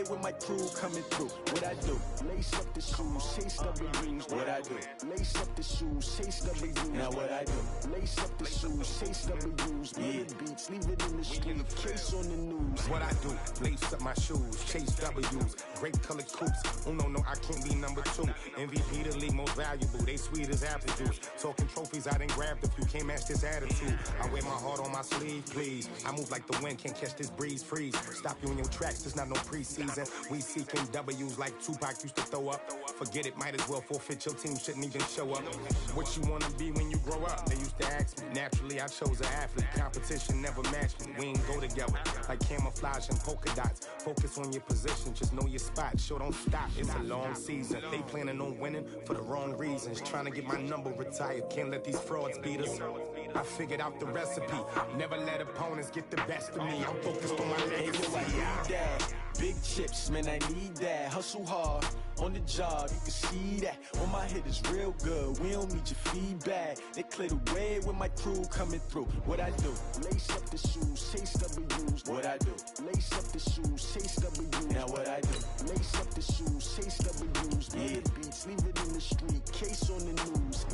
with my crew coming through. What I do? Lace up the shoes, chase W's. What I do? Lace up the shoes, chase W's. Now what I do? Lace up the shoes, chase W's. Million beats, leave it in the street, case on the news. What I do? Lace up my shoes, chase W's. Great colored coops. Oh no, I can't be number 2. MVP the league most valuable. They sweet as apple juice. Talking trophies, I done grabbed a few. Can't match this attitude. I wear my heart on my sleeve, please. I move like the wind, can't catch this breeze. Freeze. Stop you in your tracks. There's not no preseason. We seeking W's like Tupac used to throw up. Forget it, might as well forfeit. Your team shouldn't even show up. What you wanna be when you grow up? They used to ask me. Naturally, I chose an athlete. Competition never matched me. We ain't go together like camouflage and polka dots. Focus on your position, just know your spot. Sure, don't stop. It's a long season. They planning on winning for the wrong reasons. Trying to get my number retired. Can't let these frauds beat us. I figured out the recipe. Never let opponents get the best of me. I'm focused on my legacy. Big chips, man, I need that. Hustle hard on the job, you can see that. On my head is real good. We don't need your feedback. They clear the way with my crew coming through. What I do? Lace up the shoes, chase W's. What I do? Lace up the shoes, chase W's. Now what I do? Lace up the shoes, chase W's. Million beats, leave it in the street, case on the news.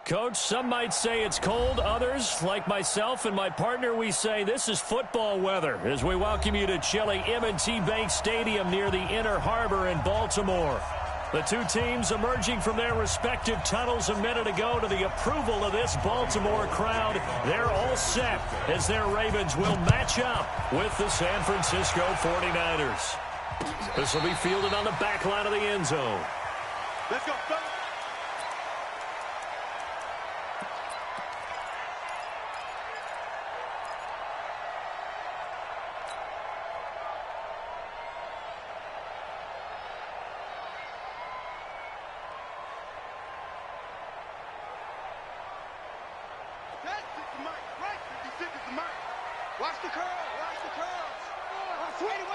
Coach, some might say it's cold. Others, like myself and my partner, we say this is football weather as we welcome you to chilly M&T Bank Stadium near the Inner Harbor in Baltimore. The two teams emerging from their respective tunnels a minute ago to the approval of this Baltimore crowd. They're all set as their Ravens will match up with the San Francisco 49ers. This will be fielded on the back line of the end zone. Let's go, fellas. Watch the curl. Watch the curls. Oh, sweetie,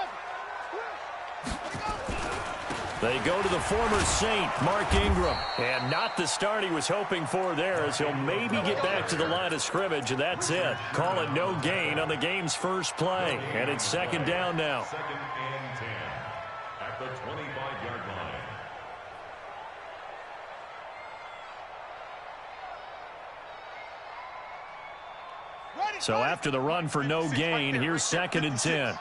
They go to the former Saint, Mark Ingram. And not the start he was hoping for there, as he'll maybe get back to the line of scrimmage, and that's it. Call it no gain on the game's first play. And it's second down now. Second and 10 at the 25-yard line. So after the run for no gain, here's second and 10. They're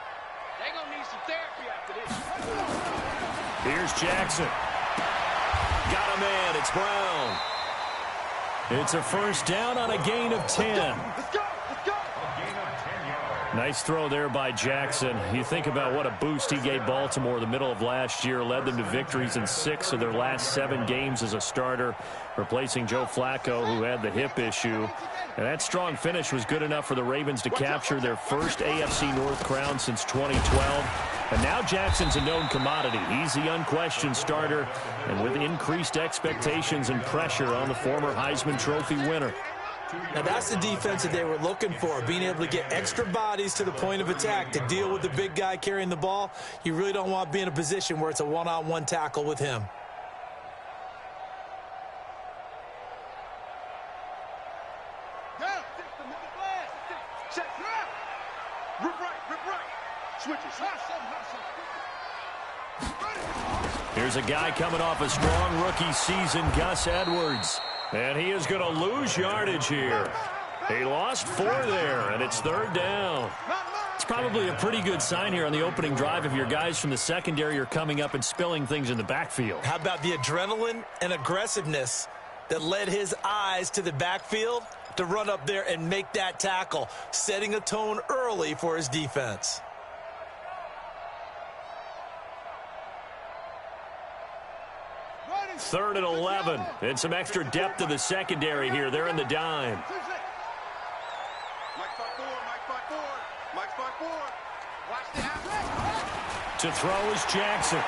going to need some therapy after this. Here's Jackson. Got a man. It's Brown. It's a first down on a gain of 10. Let's go. Let's go. A gain of 10 yards. Nice throw there by Jackson. You think about what a boost he gave Baltimore in the middle of last year, led them to victories in 6 of their last 7 games as a starter, replacing Joe Flacco, who had the hip issue. And that strong finish was good enough for the Ravens to capture their first AFC North crown since 2012. And now Jackson's a known commodity. He's the unquestioned starter, and with increased expectations and pressure on the former Heisman Trophy winner. Now that's the defense that they were looking for, being able to get extra bodies to the point of attack to deal with the big guy carrying the ball. You really don't want to be in a position where it's a one-on-one tackle with him. Here's a guy coming off a strong rookie season, Gus Edwards. And he is going to lose yardage here. He lost 4 there, and it's third down. It's probably a pretty good sign here on the opening drive if your guys from the secondary are coming up and spilling things in the backfield. How about the adrenaline and aggressiveness that led his eyes to the backfield to run up there and make that tackle, setting a tone early for his defense. 3rd and 11. And some extra depth in the secondary here. They're in the dime. To throw is Jackson.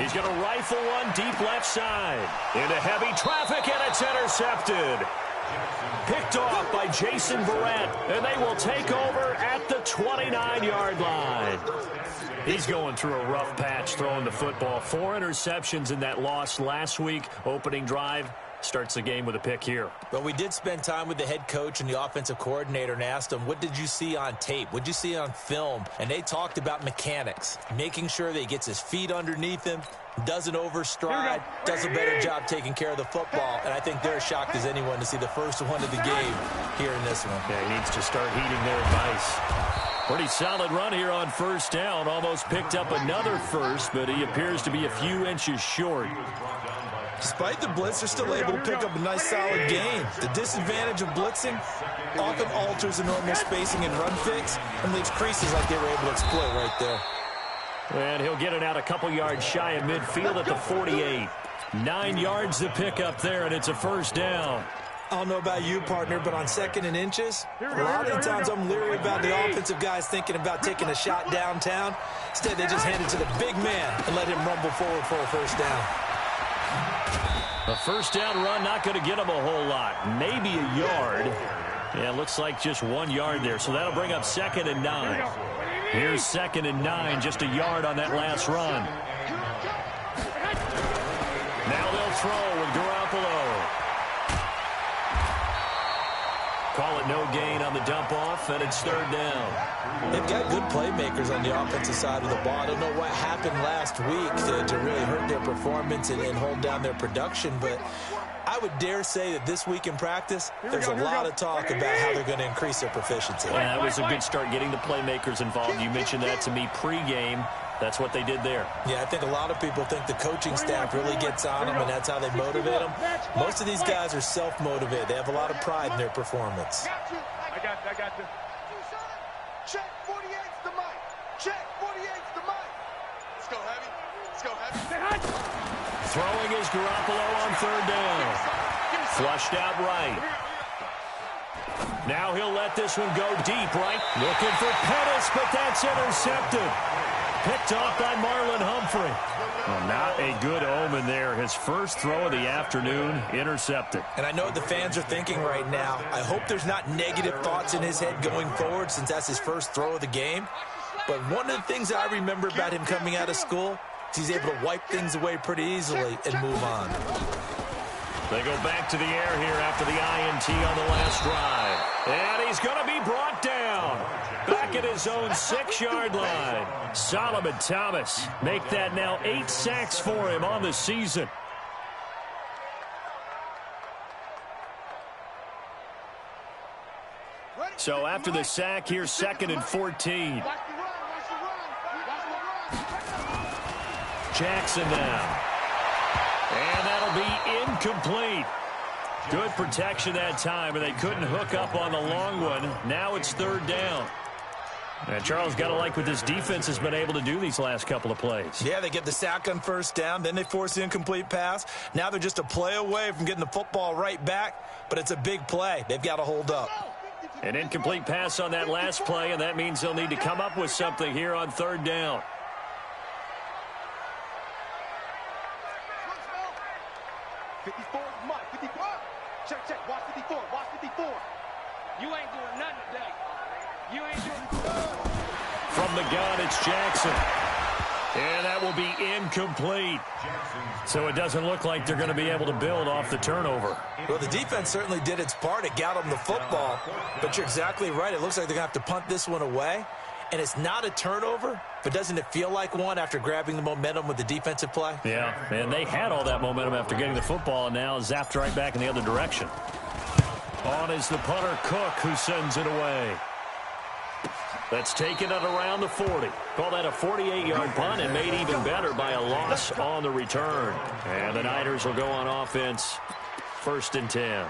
He's going to rifle one deep left side. Into heavy traffic, and it's intercepted. Picked off by Jason Barrett, and they will take over at the 29-yard line. He's going through a rough patch throwing the football. 4 interceptions in that loss last week. Opening drive. Starts the game with a pick here. But we did spend time with the head coach and the offensive coordinator and asked them, what did you see on tape? What did you see on film? And they talked about mechanics, making sure that he gets his feet underneath him, doesn't overstride, does a better job taking care of the football. And I think they're as shocked as anyone to see the first one of the game here in this one. Yeah, he needs to start heeding their advice. Pretty solid run here on first down. Almost picked up another first, but he appears to be a few inches short. Despite the blitz, they're still able to pick up a nice, solid gain. The disadvantage of blitzing often alters the normal spacing and run fix and leaves creases like they were able to exploit right there. And he'll get it out a couple yards shy of midfield at the 48. 9 yards to pick up there, and it's a first down. I don't know about you, partner, but on 2nd and inches, a lot of the times I'm leery about the offensive guys thinking about taking a shot downtown. Instead, they just hand it to the big man and let him rumble forward for a first down. A first down run, not going to get him a whole lot. Maybe a yard. Yeah, looks like just 1 yard there. So that'll bring up 2nd and 9. Here's 2nd and 9, just a yard on that last run. Now they'll throw with Garoppolo. Call it no gain on the dump off, and it's 3rd down. They've got good playmakers on the offensive side of the ball. I don't know what happened last week to really hurt their performance and hold down their production, but I would dare say that this week in practice, there's a lot of talk about how they're going to increase their proficiency. Yeah, that was a good start getting the playmakers involved. You mentioned that to me pregame. That's what they did there. Yeah, I think a lot of people think the coaching staff really gets on them, and that's how they motivate them. Most of these guys are self-motivated. They have a lot of pride in their performance. I got you. Check 48's the mic. Check 48's the mic. Let's go heavy. Throwing is Garoppolo on 3rd down. Flushed out right. Now he'll let this one go deep right. Looking for Pettis, but that's intercepted. Picked off by Marlon Humphrey. Well, not a good omen there. His first throw of the afternoon, intercepted. And I know what the fans are thinking right now. I hope there's not negative thoughts in his head going forward since that's his first throw of the game. But one of the things I remember about him coming out of school is he's able to wipe things away pretty easily and move on. They go back to the air here after the INT on the last drive. And he's going to be brought down. Back at his own 6-yard line. Solomon Thomas make that now 8 sacks for him on the season. So after the sack, here's 2nd and 14. Jackson now. And that'll be incomplete. Good protection that time, and they couldn't hook up on the long one. Now it's 3rd down. And Charles, got to like what this defense has been able to do these last couple of plays. Yeah, they get the sack on first down, then they force the incomplete pass. Now they're just a play away from getting the football right back, but it's a big play. They've got to hold up. An incomplete pass on that last play, and that means they'll need to come up with something here on 3rd down. Check. Watch 54. You ain't doing nothing today. You ain't doing nothing. From the gun, it's Jackson. And that will be incomplete. So it doesn't look like they're going to be able to build off the turnover. Well, the defense certainly did its part. It got them the football. But you're exactly right. It looks like they're going to have to punt this one away. And it's not a turnover, but doesn't it feel like one after grabbing the momentum with the defensive play? Yeah, and they had all that momentum after getting the football, and now zapped right back in the other direction. On is the punter, Cook, who sends it away. That's taken at around the 40. Call that a 48-yard punt and made even better by a loss on the return. And the Niners will go on offense, 1st and 10.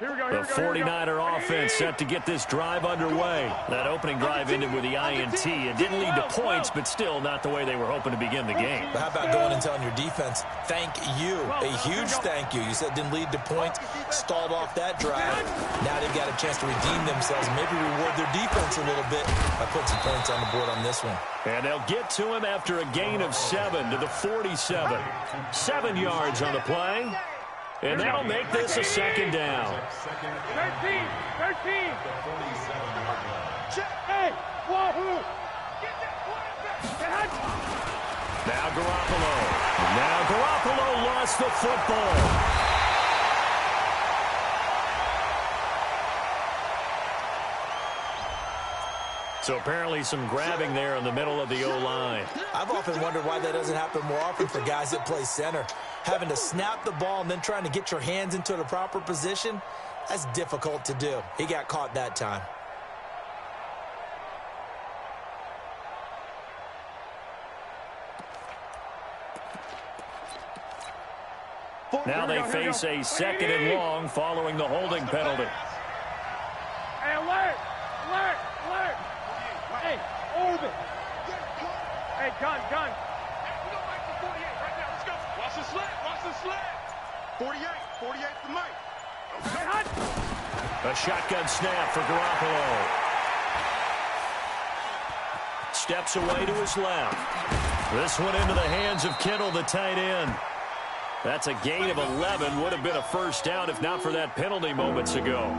The 49er offense set to get this drive underway. That opening drive ended with the INT. It didn't lead to points, but still not the way they were hoping to begin the game. But how about going and telling your defense, thank you, a huge thank you. You said it didn't lead to points, stalled off that drive. Now they've got a chance to redeem themselves, maybe reward their defense a little bit by putting some points on the board on this one. And they'll get to him after a gain of 7 to the 47. 7 yards on the play. And that'll make this a second down. 13. Hey, wahoo! Now Garoppolo lost the football. So apparently some grabbing there in the middle of the O-line. I've often wondered why that doesn't happen more often for guys that play center. Having to snap the ball and then trying to get your hands into the proper position, that's difficult to do. He got caught that time. Now they face a 2nd and long following the holding penalty. Hey, alert! Hey, orbit! Hey, gun! Hey, we don't like the 48 right now. Let's go. Watch the sled. 48 for Mike. Hey, hot! A shotgun snap for Garoppolo. Steps away to his left. This one into the hands of Kittle, the tight end. That's a gain of 11. Would have been a first down if not for that penalty moments ago.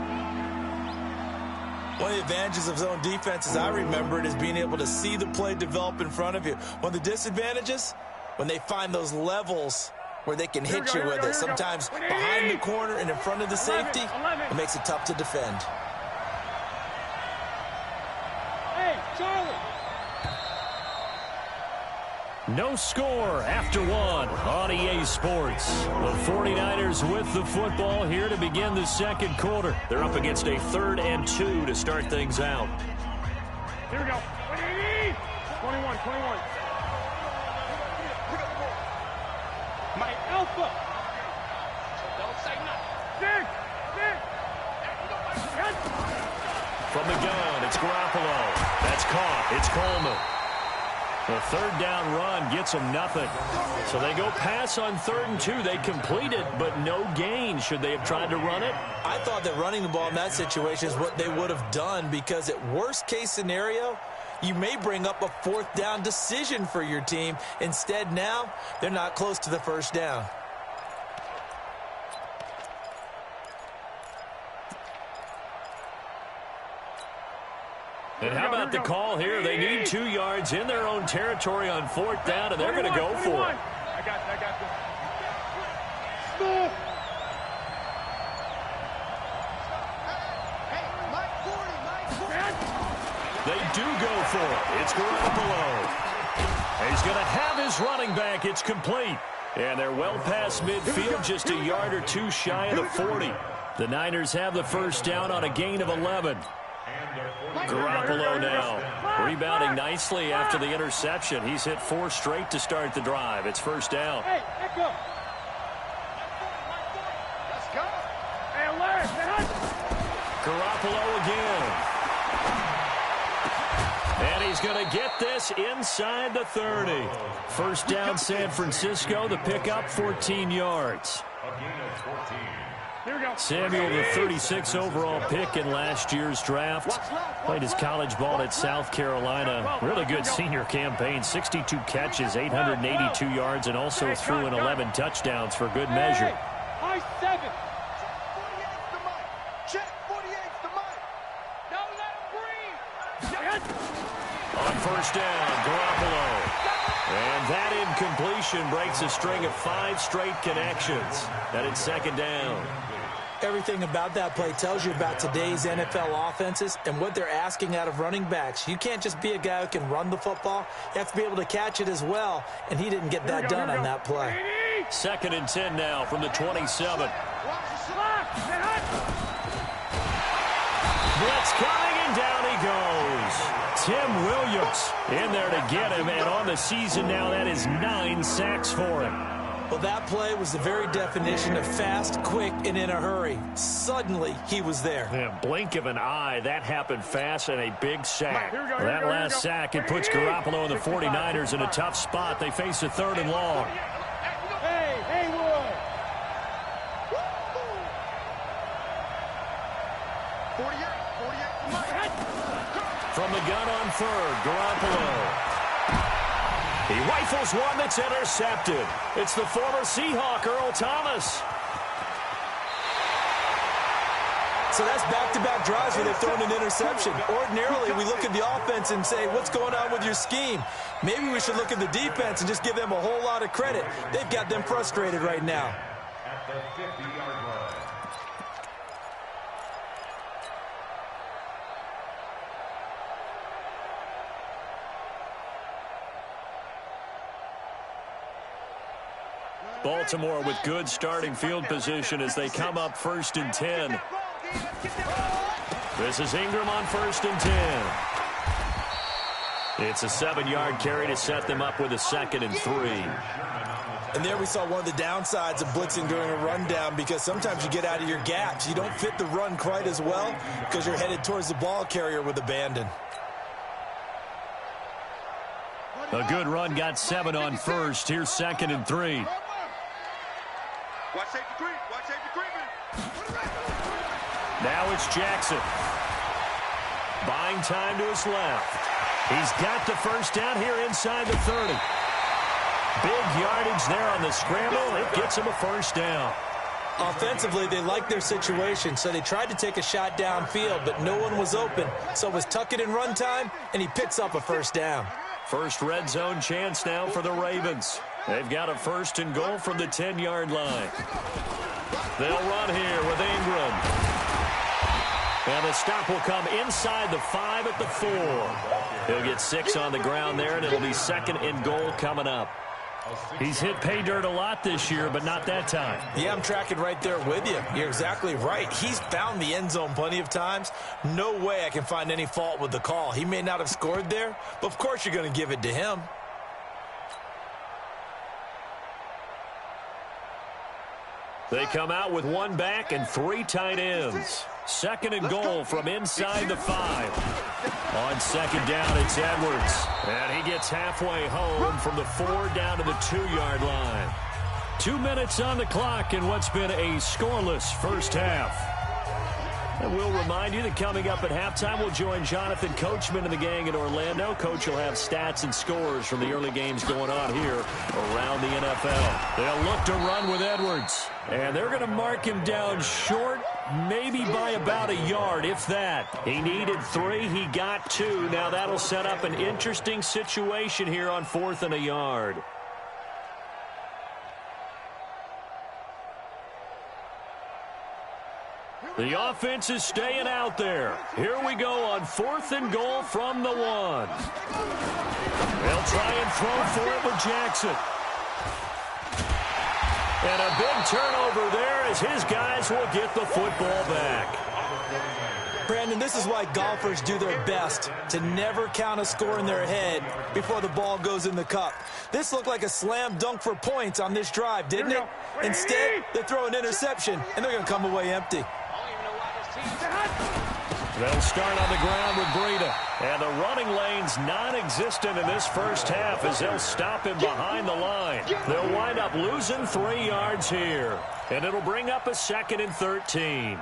One of the advantages of zone defense, as I remember it, is being able to see the play develop in front of you. One of the disadvantages, when they find those levels where they can hit you with it. Sometimes behind the corner and in front of the safety, it makes it tough to defend. Hey, Charlie! No score after 1 on EA Sports. The 49ers with the football here to begin the second quarter. They're up against a 3rd and 2 to start things out. Here we go. 21. My alpha. Don't say nothing. From the gun, it's Garoppolo. That's caught. It's Coleman. The 3rd down run gets them nothing. So they go pass on 3rd and 2. They complete it, but no gain. Should they have tried to run it? I thought that running the ball in that situation is what they would have done, because at worst case scenario, you may bring up a 4th down decision for your team. Instead, now they're not close to the first down. And how about the call here? They need 2 yards in their own territory on 4th down, and they're going to go for it. I got this. Hey, Mike 40. They do go for it. It's Garoppolo. He's going to have his running back. It's complete. And they're well past midfield, just a yard or 2 shy of the 40. The Niners have the first down on a gain of 11. Garoppolo now rebounding nicely after the interception. He's hit 4 straight to start the drive. It's first down. Hey, echo. Let's go. Hey, alert. Garoppolo again. And he's going to get this inside the 30. First down, San Francisco. The pickup, 14 yards. Samuel, the 36 overall pick in last year's draft. Played his college ball at South Carolina. Really good senior campaign. 62 catches, 882 yards, and also threw in 11 touchdowns for good measure. High 7. Check 48's the mic. Don't let him breathe. On first down, Garoppolo. And that incompletion breaks a string of 5 straight connections. That it's second down. Everything about that play tells you about today's NFL offenses and what they're asking out of running backs. You can't just be a guy who can run the football. You have to be able to catch it as well, and he didn't get that done on that play. 2nd and 10 now from the 27. Blitz coming, and down he goes. Tim Williams in there to get him, and on the season now, that is 9 sacks for him. Well, that play was the very definition of fast, quick, and in a hurry. Suddenly, he was there. Yeah, blink of an eye, that happened fast and a big sack. That last sack, it puts Garoppolo and the 49ers in a tough spot. They face a 3rd and long. Hey, Wood. 48 for Mike. From the gun on 3rd, Garoppolo. He rifles one that's intercepted. It's the former Seahawk, Earl Thomas. So that's back-to-back drives where they've thrown an interception. Ordinarily, we look at the offense and say, what's going on with your scheme? Maybe we should look at the defense and just give them a whole lot of credit. They've got them frustrated right now. At the 50-yard line. Baltimore with good starting field position as they come up 1st and 10. This is Ingram on 1st and 10. It's a 7-yard carry to set them up with a 2nd and 3. And there we saw one of the downsides of blitzing during a rundown, because sometimes you get out of your gaps. You don't fit the run quite as well because you're headed towards the ball carrier with abandon. A good run got 7 on 1st. Here's 2nd and 3. Watch safety creep. Watch safety creeping. Now it's Jackson. Buying time to his left. He's got the first down here inside the 30. Big yardage there on the scramble. It gets him a first down. Offensively, they liked their situation, so they tried to take a shot downfield, but no one was open. So it was tuck it in run time, and he picks up a first down. First red zone chance now for the Ravens. They've got a 1st and goal from the 10-yard line. They'll run here with Ingram. And the stop will come inside the 5 at the 4. He'll get 6 on the ground there, and it'll be 2nd and goal coming up. He's hit pay dirt a lot this year, but not that time. Yeah, I'm tracking right there with you. You're exactly right. He's found the end zone plenty of times. No way I can find any fault with the call. He may not have scored there, but of course you're going to give it to him. They come out with 1 back and 3 tight ends. 2nd and goal from inside the 5. On 2nd down, it's Edwards. And he gets halfway home from the 4 down to the 2-yard line. 2 minutes on the clock in what's been a scoreless first half. And we'll remind you that coming up at halftime, we'll join Jonathan Coachman and the gang in Orlando. Coach will have stats and scores from the early games going on here around the NFL. They'll look to run with Edwards. And they're going to mark him down short, maybe by about a yard, if that. He needed 3. He got 2. Now that'll set up an interesting situation here on 4th and a yard. The offense is staying out there. Here we go on 4th and goal from the 1. They'll try and throw for it with Jackson. And a big turnover there as his guys will get the football back. Brandon, this is why golfers do their best to never count a score in their head before the ball goes in the cup. This looked like a slam dunk for points on this drive, didn't it? Instead, they throw an interception, and they're going to come away empty. They'll start on the ground with Breida. And the running lane's non-existent in this first half as they'll stop him behind the line. They'll wind up losing 3 yards here. And it'll bring up a 2nd and 13.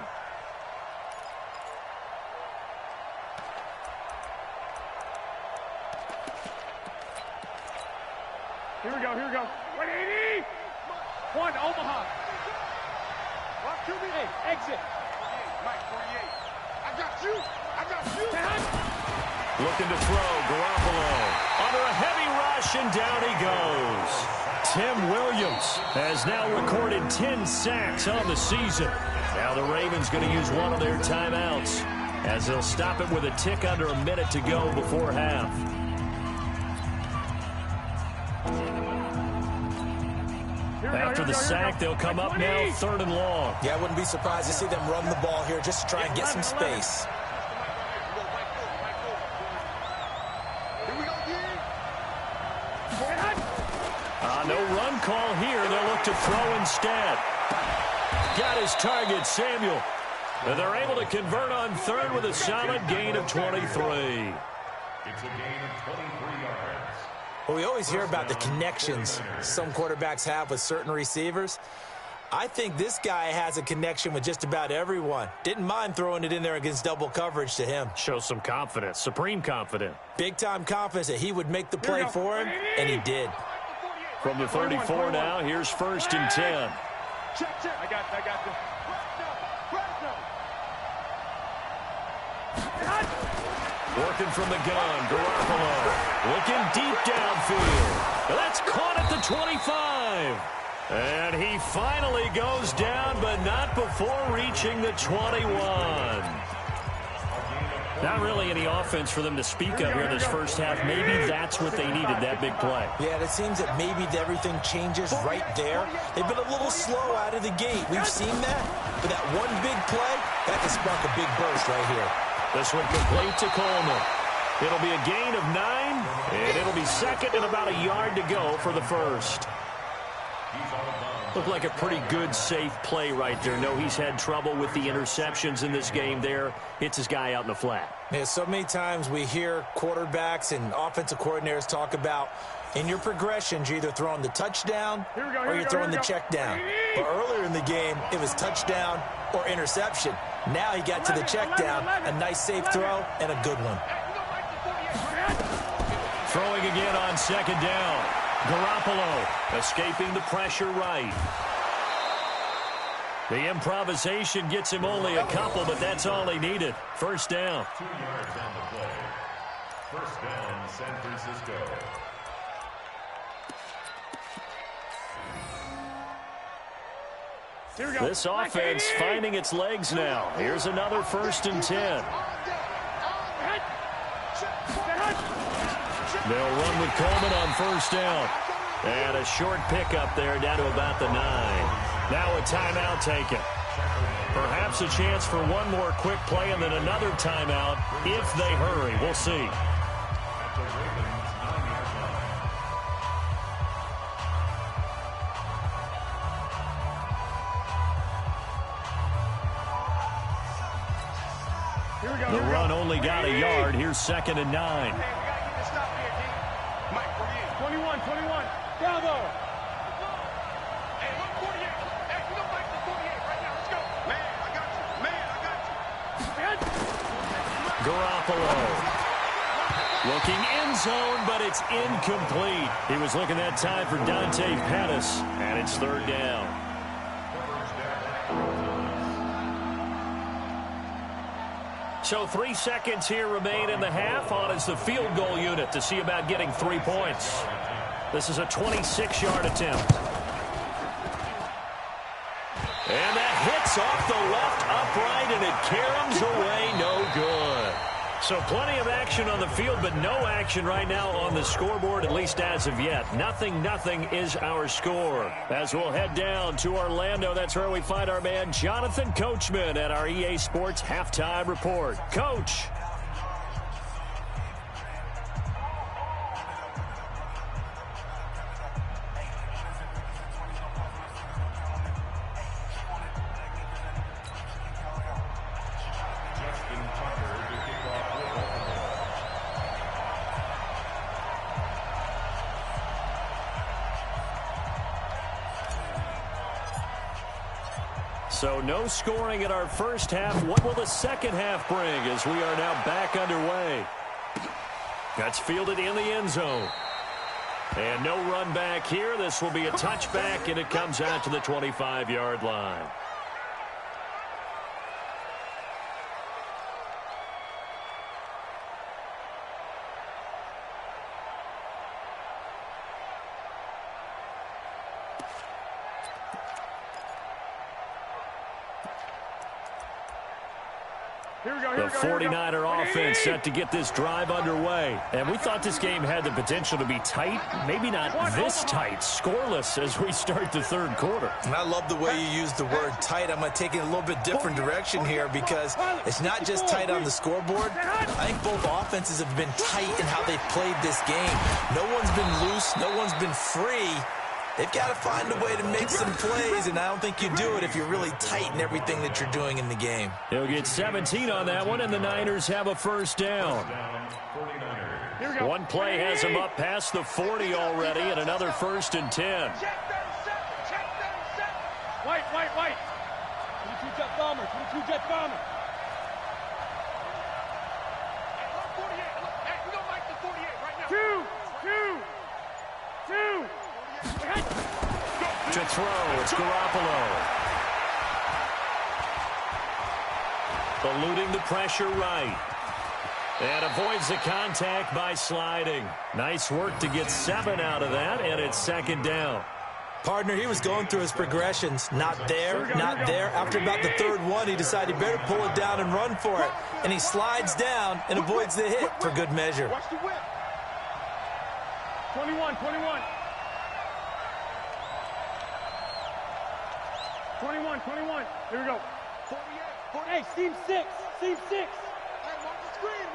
Here we go. 180. 1, Omaha. Hey, exit. Mike, 48. I got you. Looking to throw, Garoppolo. Under a heavy rush, and down he goes. Tim Williams has now recorded 10 sacks on the season. Now the Ravens going to use one of their timeouts as they'll stop it with a tick under a minute to go before half. After the sack, they'll come up now 3rd and long. Yeah, I wouldn't be surprised to see them run the ball here just to try and get some space. No run call here. They'll look to throw instead. Got his target, Samuel. And they're able to convert on third with a solid gain of 23. It's a gain of 23 yards. Well, we always hear about the connections some quarterbacks have with certain receivers. I think this guy has a connection with just about everyone. Didn't mind throwing it in there against double coverage to him. Shows some confidence, supreme confidence. Big-time confidence that he would make the play for him, and he did. From the 34 now, here's 1st and 10. Check. I got this. Working from the gun, Garoppolo. Looking deep downfield. That's caught at the 25. And he finally goes down, but not before reaching the 21. Not really any offense for them to speak of here in this first half. Maybe that's what they needed, that big play. Yeah, it seems that maybe everything changes right there. They've been a little slow out of the gate. We've seen that. But that one big play, that can spark a big burst right here. This one complete to Coleman. It'll be a gain of 9, and it'll be second and about a yard to go for the first. Looked like a pretty good, safe play right there. No, he's had trouble with the interceptions in this game there. Hits his guy out in the flat. Yeah, so many times we hear quarterbacks and offensive coordinators talk about in your progressions, you're either throwing the touchdown or you're throwing the check down. But earlier in the game, it was touchdown or interception. Now he got to the check down, a nice safe throw, and a good one. Throwing again on 2nd down. Garoppolo escaping the pressure right. The improvisation gets him only a couple, but that's all he needed. 1st down. 2 yards on the play. 1st down, San Francisco. This offense finding its legs now. Here's another 1st and 10. They'll run with Coleman on 1st down. And a short pickup there down to about the 9. Now a timeout taken. Perhaps a chance for one more quick play and then another timeout if they hurry. We'll see. The run only got a yard. Here's 2nd and 9. 21. Bravo. Hey, look, 48. Hey, you don't like the 48 right now. Let's go. Man, I got you. Garoppolo. Looking end zone, but it's incomplete. He was looking that time for Dante Pettis, and it's 3rd down. So 3 seconds here remain in the half. On is the field goal unit to see about getting 3 points. This is a 26-yard attempt. And that hits off the left upright, and it caroms away, no good. So plenty of action on the field, but no action right now on the scoreboard, at least as of yet. 0-0 is our score. As we'll head down to Orlando, that's where we find our man Jonathan Coachman at our EA Sports Halftime Report. Coach. So no scoring in our first half. What will the second half bring as we are now back underway? That's fielded in the end zone. And no run back here. This will be a touchback, and it comes out to the 25-yard line. The 49er offense set to get this drive underway. And we thought this game had the potential to be tight. Maybe not this tight. Scoreless as we start the third quarter. And I love the way you use the word tight. I'm going to take it in a little bit different direction here because it's not just tight on the scoreboard. I think both offenses have been tight in how they've played this game. No one's been loose. No one's been free. They've got to find a way to make some plays, and I don't think you do it if you're really tight in everything that you're doing in the game. He'll get 17 on that one, and the Niners have a first down. One play has him up past the 40 already, and another 1st and 10. White. 22 jet bomber. 22 jet bomber. Hey, we don't like the 48 right now. Two. To throw, it's Garoppolo. Eluding the pressure right. And avoids the contact by sliding. Nice work to get 7 out of that, and it's 2nd down. Partner, he was going through his progressions. Not there, not there. After about the 3rd one, he decided he better pull it down and run for it. And he slides down and avoids the hit for good measure. Watch the whip. 21. 21. Here we go. 48. Hey, seam 6. Hey, watch the screen.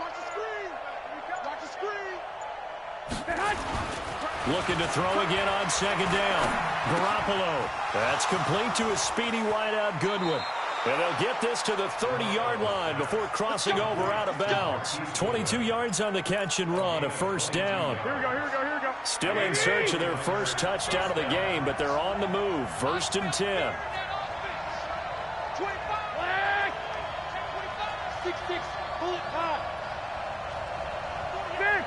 Looking to throw again on 2nd down. Garoppolo. That's complete to his speedy wideout Goodwin. And they'll get this to the 30-yard line before crossing over out of bounds. 22 yards on the catch and run, a 1st down. Here we go. Still in search of their first touchdown of the game, but they're on the move. 1st and 10. 6-6, bullet high. 6.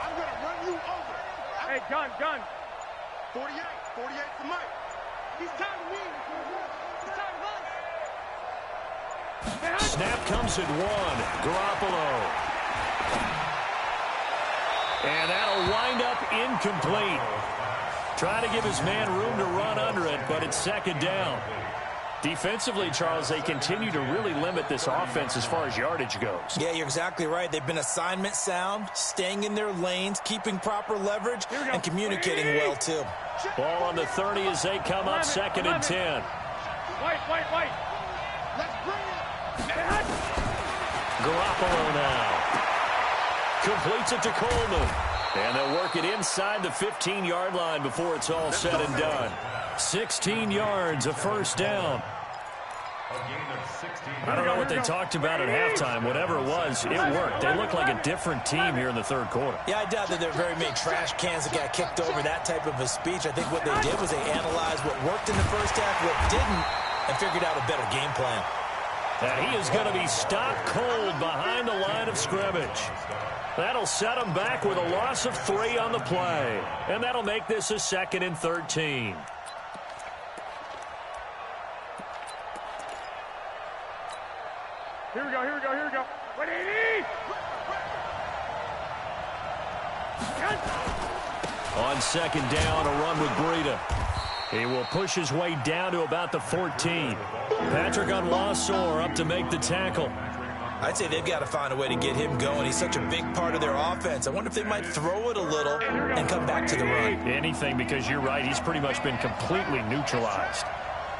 I'm going to run you over. Hey, gun. 48 for Mike. He's time to me. He's time to run. Snap comes at 1. Garoppolo. And that'll wind up incomplete. Trying to give his man room to run under it, but it's 2nd down. Defensively, Charles, they continue to really limit this offense as far as yardage goes. Yeah, you're exactly right. They've been assignment sound, staying in their lanes, keeping proper leverage, and communicating well, too. Ball on the 30 as they come up 2nd and 10. White. Let's bring it. Garoppolo now. Completes it to Coleman. And they'll work it inside the 15-yard line before it's all said and done. 16 yards, a 1st down. I don't know what they talked about at halftime. Whatever it was, it worked. They look like a different team here in the 3rd quarter. Yeah, I doubt that there are very many trash cans that got kicked over, that type of a speech. I think what they did was they analyzed what worked in the first half, what didn't, and figured out a better game plan. And he is going to be stopped cold behind the line of scrimmage. That'll set him back with a loss of 3 on the play. And that'll make this a 2nd and 13. Here we go. 180! On 2nd down, a run with Breida. He will push his way down to about the 14. Patrick Onwuasor up to make the tackle. I'd say they've got to find a way to get him going. He's such a big part of their offense. I wonder if they might throw it a little and come back to the run. Anything, because you're right. He's pretty much been completely neutralized.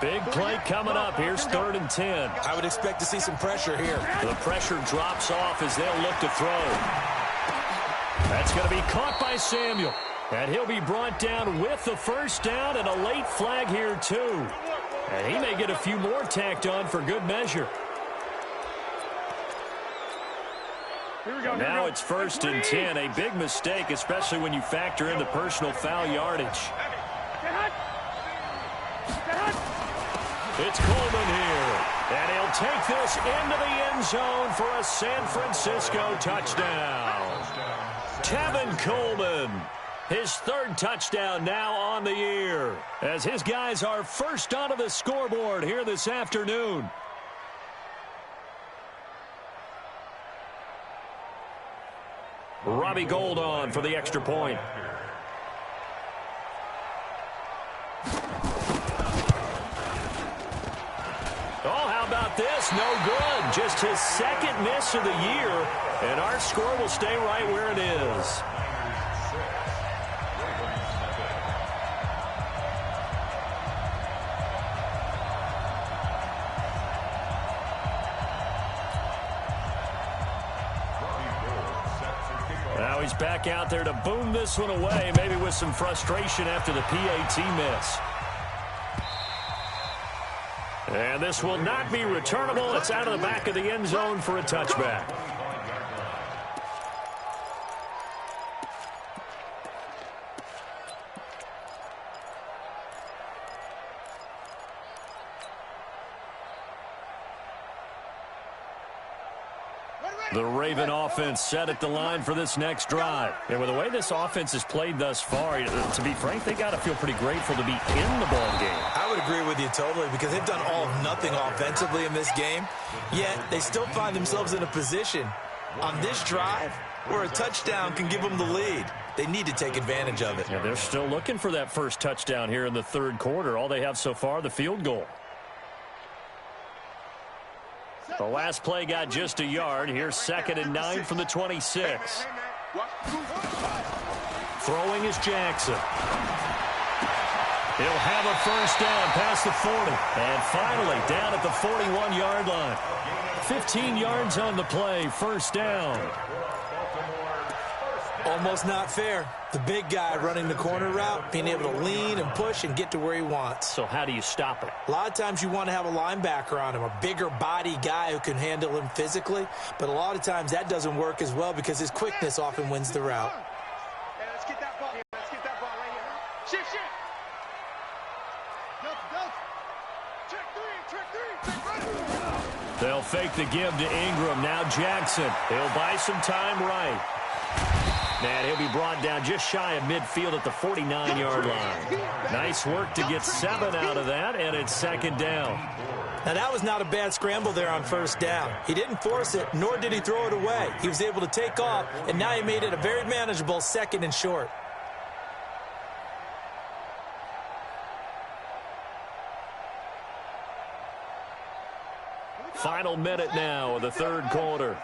Big play coming up. Here's 3rd and 10. I would expect to see some pressure here. The pressure drops off as they'll look to throw. That's going to be caught by Samuel. And he'll be brought down with the 1st down and a late flag here, too. And he may get a few more tacked on for good measure. Now it's 1st and 10. A big mistake, especially when you factor in the personal foul yardage. It's Coleman here. And he'll take this into the end zone for a San Francisco touchdown. Tevin Coleman. His 3rd touchdown now on the year, as his guys are first onto the scoreboard here this afternoon. Robbie Gould on for the extra point. Oh, how about this? No good. Just his 2nd miss of the year, and our score will stay right where it is. Now he's back out there to boom this one away, maybe with some frustration after the PAT miss. And this will not be returnable. It's out of the back of the end zone for a touchback. The Raven offense set at the line for this next drive. And with the way this offense has played thus far, to be frank, they got to feel pretty grateful to be in the ball game. I would agree with you totally because they've done all of nothing offensively in this game, yet they still find themselves in a position on this drive where a touchdown can give them the lead. They need to take advantage of it. Yeah, they're still looking for that first touchdown here in the third quarter. All they have so far, the field goal. The last play got just a yard. Here's 2nd and 9 from the 26. Throwing is Jackson. He'll have a first down past the 40. And finally down at the 41-yard line. 15 yards on the play. First down. Almost not fair. The big guy running the corner route, being able to lean and push and get to where he wants. So how do you stop it? A lot of times you want to have a linebacker on him, a bigger body guy who can handle him physically. But a lot of times that doesn't work as well because his quickness often wins the route. Hey, let's get that ball here. Let's get that ball right here. Shift, shift. Go. Check three. They'll fake the give to Ingram. Now Jackson. He'll buy some time right. And he'll be brought down just shy of midfield at the 49-yard line. Nice work to get 7 out of that, and it's 2nd down. Now, that was not a bad scramble there on first down. He didn't force it, nor did he throw it away. He was able to take off, and now he made it a very manageable 2nd and short. Final minute now of the third quarter.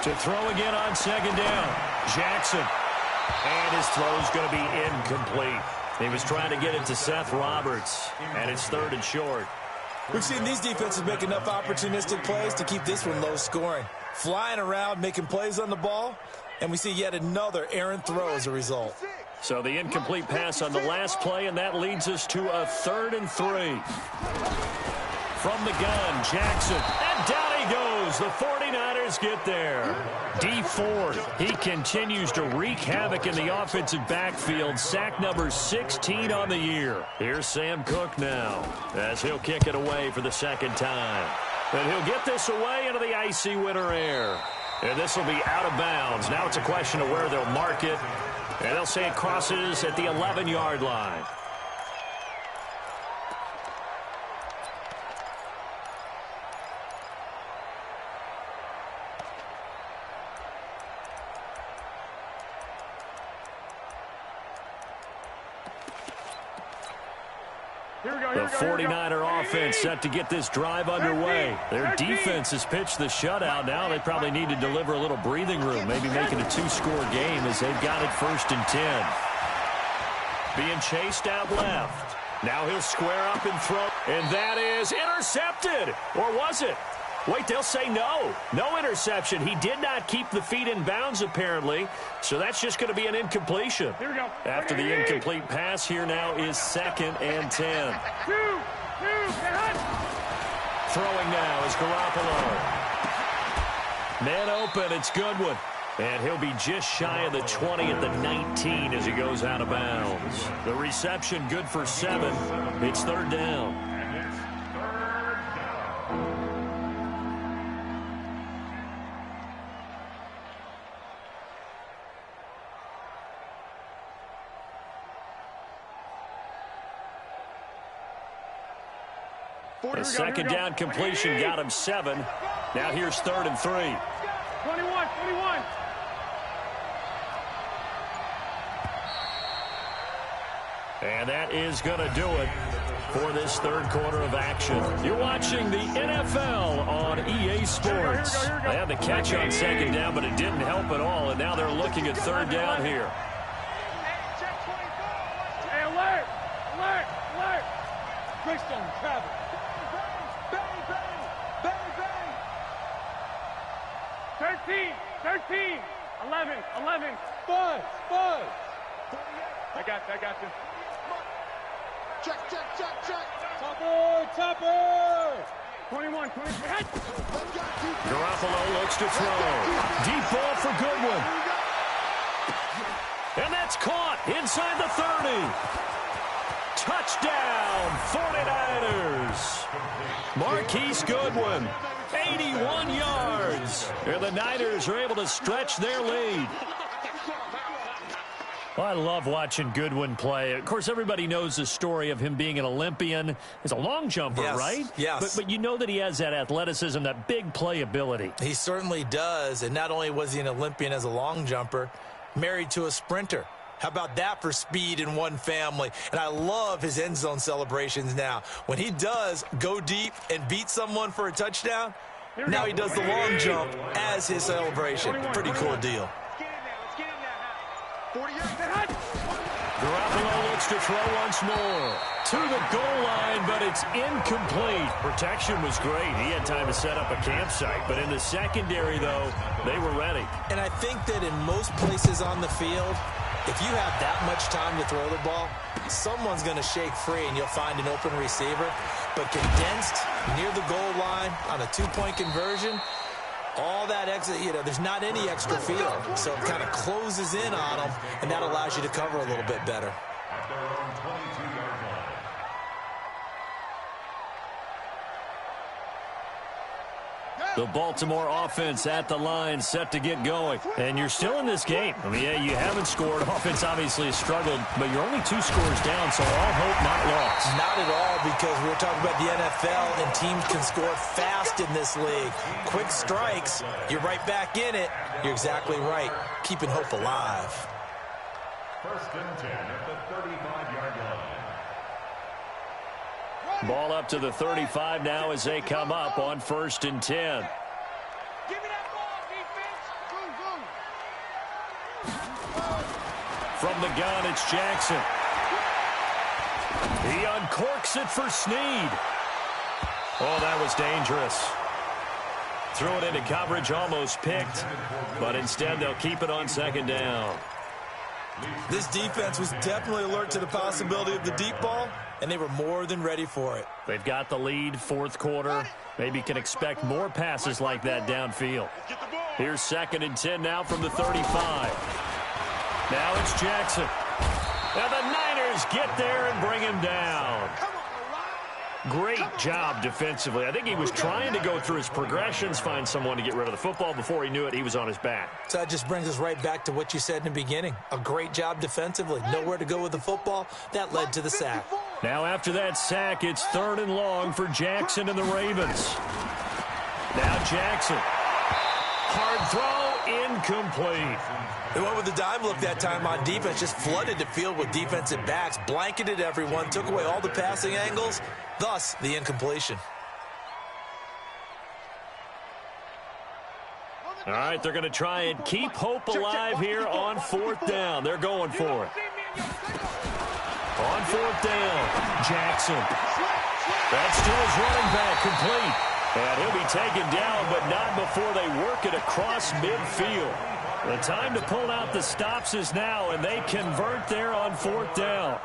To throw again on 2nd down. Jackson. And his throw's going to be incomplete. He was trying to get it to Seth Roberts. And it's 3rd and short. We've seen these defenses make enough opportunistic plays to keep this one low scoring. Flying around, making plays on the ball. And we see yet another errant throw as a result. So the incomplete pass on the last play, and that leads us to a 3rd and 3. From the gun, Jackson. And down he goes. The 49ers get there. D Ford, he continues to wreak havoc in the offensive backfield. Sack number 16 on the year. Here's Sam Cook now as he'll kick it away for the 2nd time. And he'll get this away into the icy winter air. And this will be out of bounds. Now it's a question of where they'll mark it. And they'll say it crosses at the 11-yard line. The 49er offense set to get this drive underway. Their defense has pitched the shutout. Now they probably need to deliver a little breathing room, maybe make it a 2-score game as they've got it 1st and 10. Being chased out left. Now he'll square up and throw. And that is intercepted. Or was it? Wait, they'll say no. No interception. He did not keep the feet in bounds, apparently. So that's just going to be an incompletion. Here we go. After the incomplete pass, here now is 2nd and 10. Throwing now is Garoppolo. Man open, it's Goodwin. And he'll be just shy of the 20 at the 19 as he goes out of bounds. The reception good for 7. It's 3rd down. The 2nd down completion got him 7. Now here's 3rd and 3. 21. And that is going to do it for this third quarter of action. You're watching the NFL on EA Sports. They had the catch on 2nd down, but it didn't help at all. And now they're looking at 3rd down here. Hey, alert! Greystone, travel. 13, 13, 11, 11. Buzz. I got you. Check. Topper. 21. Garoppolo looks to throw. Deep ball for Goodwin. And that's caught inside the 30. Touchdown, 49ers. Marquise Goodwin, 81 yards. And the Niners are able to stretch their lead. Well, I love watching Goodwin play. Of course, everybody knows the story of him being an Olympian. He's a long jumper, yes, right? Yes. But you know that he has that athleticism, that big playability. He certainly does. And not only was he an Olympian as a long jumper, married to a sprinter. How about that for speed in one family? And I love his end zone celebrations now. When he does go deep and beat someone for a touchdown, now he does the long jump as his celebration. Pretty cool deal. Garoppolo looks to throw once more. To the goal line, but it's incomplete. Protection was great. He had time to set up a campsite. But in the secondary, though, they were ready. And I think that in most places on the field, if you have that much time to throw the ball, someone's going to shake free and you'll find an open receiver. But condensed near the goal line on a two-point conversion, all that extra, there's not any extra field. So it kind of closes in on them, and that allows you to cover a little bit better. At their own 22-yard line. The Baltimore offense at the line, set to get going. And you're still in this game. I mean, yeah, you haven't scored. Offense obviously has struggled, but you're only 2 scores down, so all hope not lost. Not at all, because we were talking about the NFL, and teams can score fast in this league. Quick strikes, you're right back in it. You're exactly right. Keeping hope alive. 1st and 10 at the 35-yard line. Ball up to the 35 now as they come up on 1st and 10. Give me that ball, defense. From the gun, it's Jackson. He uncorks it for Snead. Oh, that was dangerous. Threw it into coverage, almost picked. But instead, they'll keep it on 2nd down. This defense was definitely alert to the possibility of the deep ball, and they were more than ready for it. They've got the lead, 4th quarter. Maybe can expect more passes like that downfield. Here's 2nd and 10 now from the 35. Now it's Jackson. Now the Niners get there and bring him down. Great job defensively. I think he was trying to go through his progressions, find someone to get rid of the football. Before he knew it, he was on his back. So that just brings us right back to what you said in the beginning. A great job defensively. Nowhere to go with the football. That led to the sack. Now after that sack, it's 3rd and long for Jackson and the Ravens. Now Jackson. Hard throw, incomplete. They went with the dime look that time on defense, just flooded the field with defensive backs, blanketed everyone, took away all the passing angles, thus the incompletion. All right, they're going to try and keep hope alive here on 4th down. They're going for it. On 4th down, Jackson. That's to his running back, complete. And he'll be taken down, but not before they work it across midfield. The time to pull out the stops is now, and they convert there on 4th down.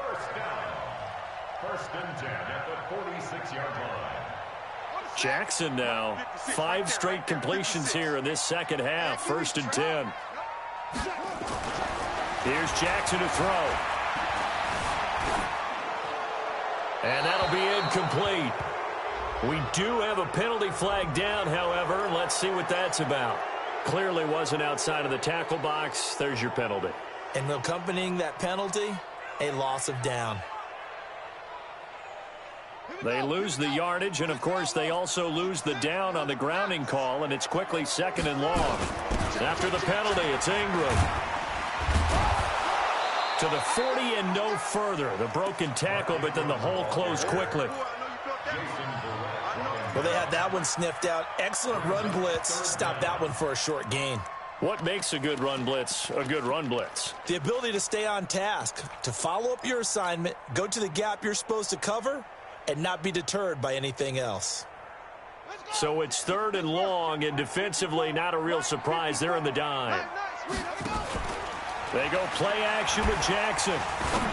1st and 10 at the 46-yard line. Jackson now, 5 straight completions here in this 2nd half. 1st and 10. Here's Jackson to throw. And that'll be incomplete. We do have a penalty flag down, however, and let's see what that's about. Clearly wasn't outside of the tackle box. There's your penalty. And accompanying that penalty, a loss of down. They lose the yardage, and of course they also lose the down on the grounding call, and it's quickly 2nd and long. After the penalty, it's Ingram. To the 40 and no further. The broken tackle, but then the hole closed quickly. Well, they had that one sniffed out. Excellent run blitz. Stopped that one for a short gain. What makes a good run blitz a good run blitz? The ability to stay on task, to follow up your assignment, go to the gap you're supposed to cover, and not be deterred by anything else. So it's 3rd and long, and defensively not a real surprise. They're in the dime. They go play action with Jackson.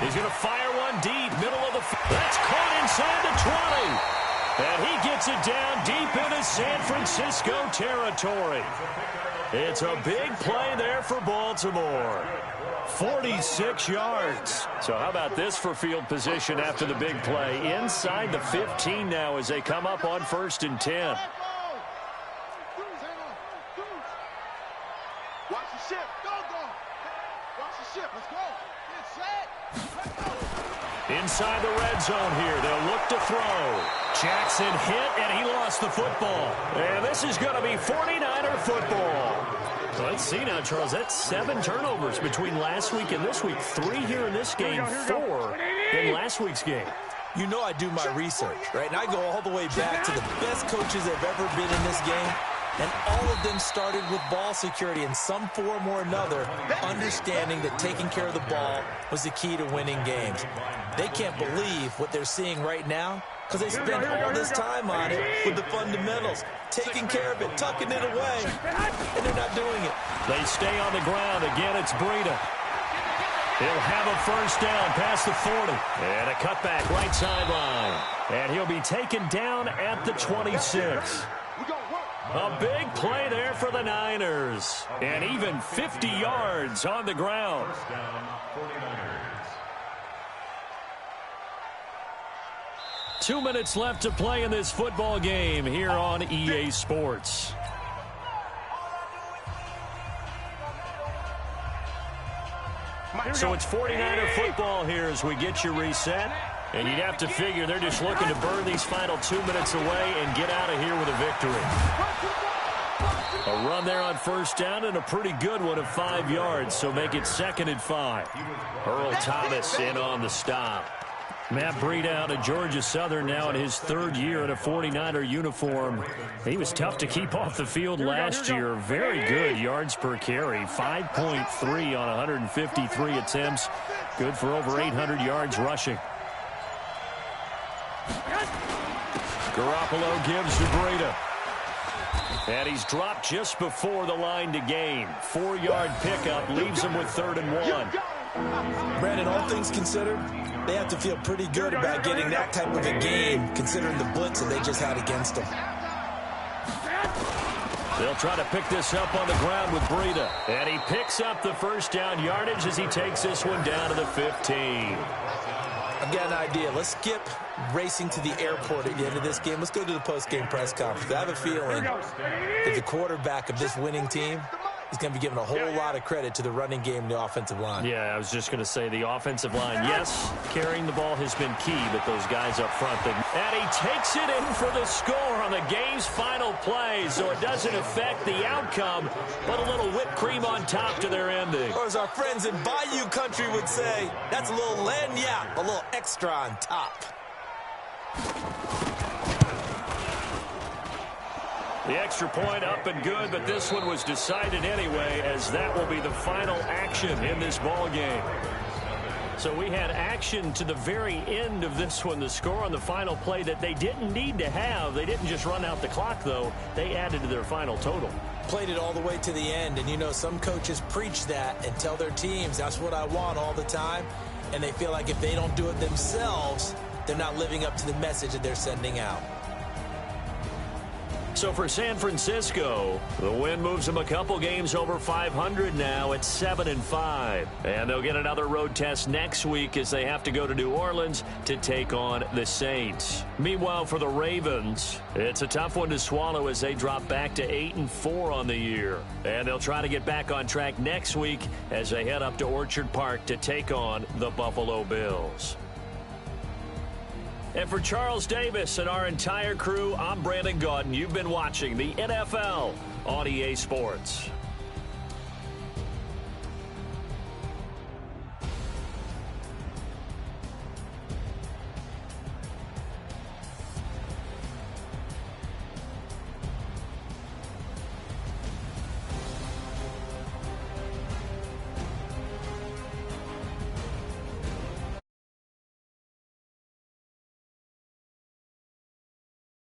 He's going to fire one deep, middle of the field. That's caught inside the 20. And he gets it down deep into San Francisco territory. It's a big play there for Baltimore. 46 yards. So how about this for field position after the big play? Inside the 15 now as they come up on 1st and 10. Watch the ship. Go. Watch the ship. Let's go. Get set. Inside the red zone here. They'll look to throw. Jackson hit, and he lost the football. And this is going to be 49er football. Let's see now, Charles. That's 7 turnovers between last week and this week. 3 here in this game, 4 in last week's game. You know I do my research, right? And I go all the way back to the best coaches that have ever been in this game. And all of them started with ball security in some form or another, understanding that taking care of the ball was the key to winning games. They can't believe what they're seeing right now because they spent all this time on it with the fundamentals, taking care of it, tucking it away, and they're not doing it. They stay on the ground. Again, it's Breida. He'll have a 1st down past the 40. And a cutback right sideline. And he'll be taken down at the 26. A big play there for the Niners. And even 50 yards on the ground. 2 minutes left to play in this football game here on EA Sports. So it's 49er football here as we get you reset. And you'd have to figure they're just looking to burn these final 2 minutes away and get out of here with a victory. A run there on 1st down and a pretty good one of 5 yards, so make it 2nd and 5. Earl Thomas in on the stop. Matt Breida out of Georgia Southern now in his 3rd year in a 49er uniform. He was tough to keep off the field last year. Very good yards per carry, 5.3 on 153 attempts. Good for over 800 yards rushing. Garoppolo gives to Breida. And he's dropped just before the line to gain. 4-yard pickup leaves him with 3rd and 1. Brandon, all things considered, they have to feel pretty good about getting that type of a game, considering the blitz that they just had against them. They'll try to pick this up on the ground with Breida. And he picks up the 1st down yardage as he takes this one down to the 15. I've got an idea. Let's skip racing to the airport at the end of this game. Let's go to the post-game press conference. I have a feeling that the quarterback of this winning team is going to be given a whole lot of credit to the running game and the offensive line. Yeah, I was just going to say the offensive line. Yes, carrying the ball has been key, but those guys up front. And he takes it in for the score on the game's final play, so it doesn't affect the outcome, but a little whipped cream on top to their ending. Or as our friends in Bayou Country would say, that's a little lagniappe, a little extra on top. The extra point up and good, but this one was decided anyway, as that will be the final action in this ball game. So we had action to the very end of this one, the score on the final play that they didn't need to have. They didn't just run out the clock, though. They added to their final total. Played it all the way to the end, and you know some coaches preach that and tell their teams that's what I want all the time, and they feel like if they don't do it themselves, they're not living up to the message that they're sending out. So for San Francisco, the win moves them a couple games over 500 now at 7-5. And they'll get another road test next week as they have to go to New Orleans to take on the Saints. Meanwhile, for the Ravens, it's a tough one to swallow as they drop back to 8-4 on the year. And they'll try to get back on track next week as they head up to Orchard Park to take on the Buffalo Bills. And for Charles Davis and our entire crew, I'm Brandon Gaudin. You've been watching the NFL on EA Sports.